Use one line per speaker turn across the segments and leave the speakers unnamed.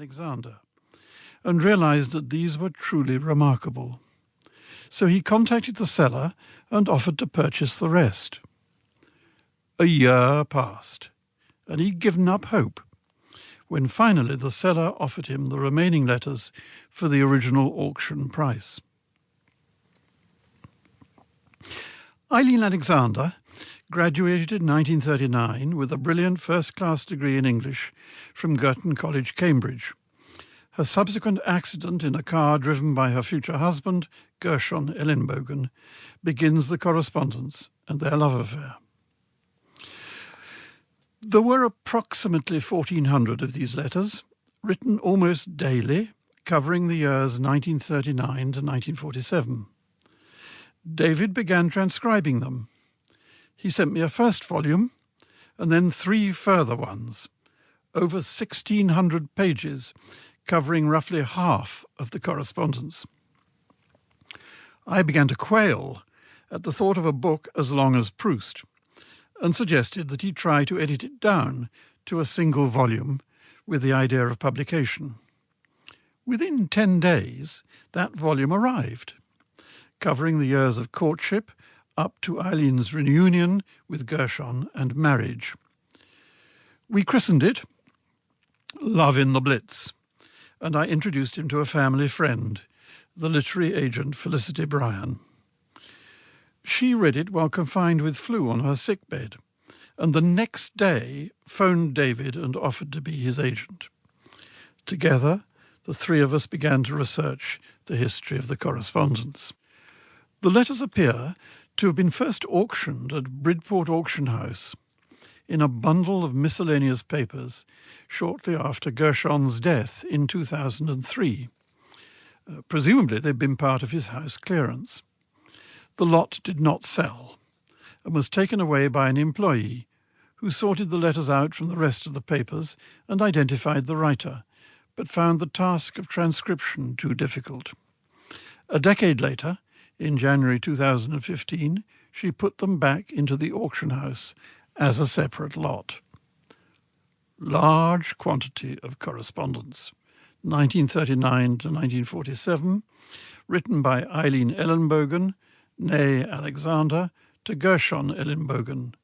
Alexander, and realized that these were truly remarkable. So he contacted the seller and offered to purchase the rest. A year passed, and he'd given up hope, when finally the seller offered him the remaining letters for the original auction price. Eileen Alexander graduated in 1939 with a brilliant first-class degree in English from Girton College, Cambridge. Her subsequent accident in a car driven by her future husband, Gershon Ellenbogen, begins the correspondence and their love affair. There were approximately 1,400 of these letters, written almost daily, covering the years 1939 to 1947. David began transcribing them. He sent me a first volume and then 3 further ones, over 1,600 pages, covering roughly half of the correspondence. I began to quail at the thought of a book as long as Proust, and suggested that he try to edit it down to a single volume with the idea of publication. Within 10 days, that volume arrived, covering the years of courtship up to Eileen's reunion with Gershon and marriage. We christened it Love in the Blitz, and I introduced him to a family friend, the literary agent Felicity Bryan. She read it while confined with flu on her sickbed, and the next day phoned David and offered to be his agent. Together, the 3 of us began to research the history of the correspondence. The letters appear to have been first auctioned at Bridport Auction House in a bundle of miscellaneous papers shortly after Gershon's death in 2003. Presumably they'd been part of his house clearance. The lot did not sell and was taken away by an employee who sorted the letters out from the rest of the papers and identified the writer, but found the task of transcription too difficult. A decade later, in January 2015, she put them back into the auction house as a separate lot. Large quantity of correspondence, 1939 to 1947, written by Eileen Ellenbogen, née Alexander, to Gershon Ellenbogen.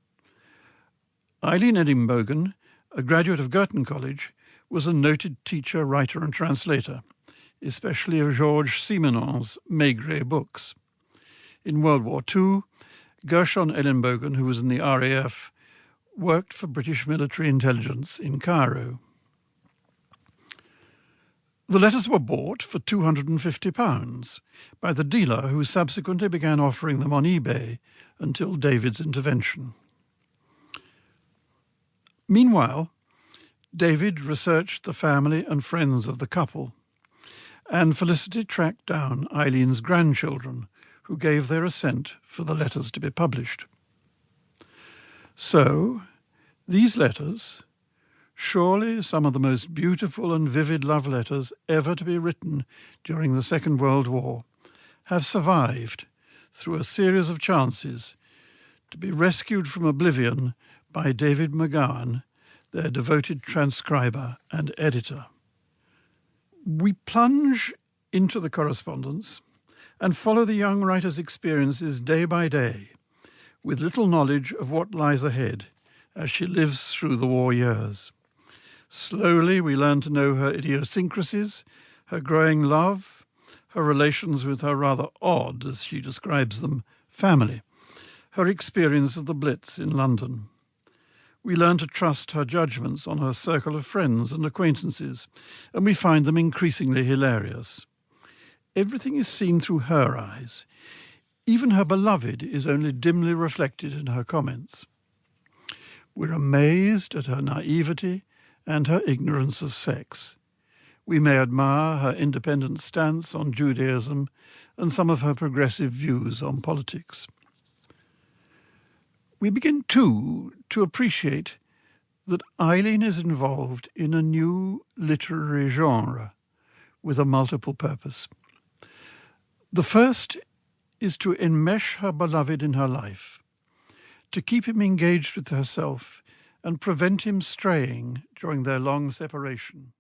Eileen Ellenbogen, a graduate of Girton College, was a noted teacher, writer and translator, especially of Georges Simenon's Maigret books. In World War II, Gershon Ellenbogen, who was in the RAF, worked for British military intelligence in Cairo. The letters were bought for £250 by the dealer who subsequently began offering them on eBay until David's intervention. Meanwhile, David researched the family and friends of the couple, and Felicity tracked down Eileen's grandchildren, who gave their assent for the letters to be published. So, these letters, surely some of the most beautiful and vivid love letters ever to be written during the Second World War, have survived through a series of chances to be rescued from oblivion by David McGowan, their devoted transcriber and editor. We plunge into the correspondence and follow the young writer's experiences day by day, with little knowledge of what lies ahead as she lives through the war years. Slowly we learn to know her idiosyncrasies, her growing love, her relations with her rather odd, as she describes them, family, her experience of the Blitz in London. We learn to trust her judgments on her circle of friends and acquaintances, and we find them increasingly hilarious. Everything is seen through her eyes. Even her beloved is only dimly reflected in her comments. We're amazed at her naivety and her ignorance of sex. We may admire her independent stance on Judaism and some of her progressive views on politics. We begin, too, to appreciate that Eileen is involved in a new literary genre with a multiple purpose. The first is to enmesh her beloved in her life, to keep him engaged with herself and prevent him straying during their long separation.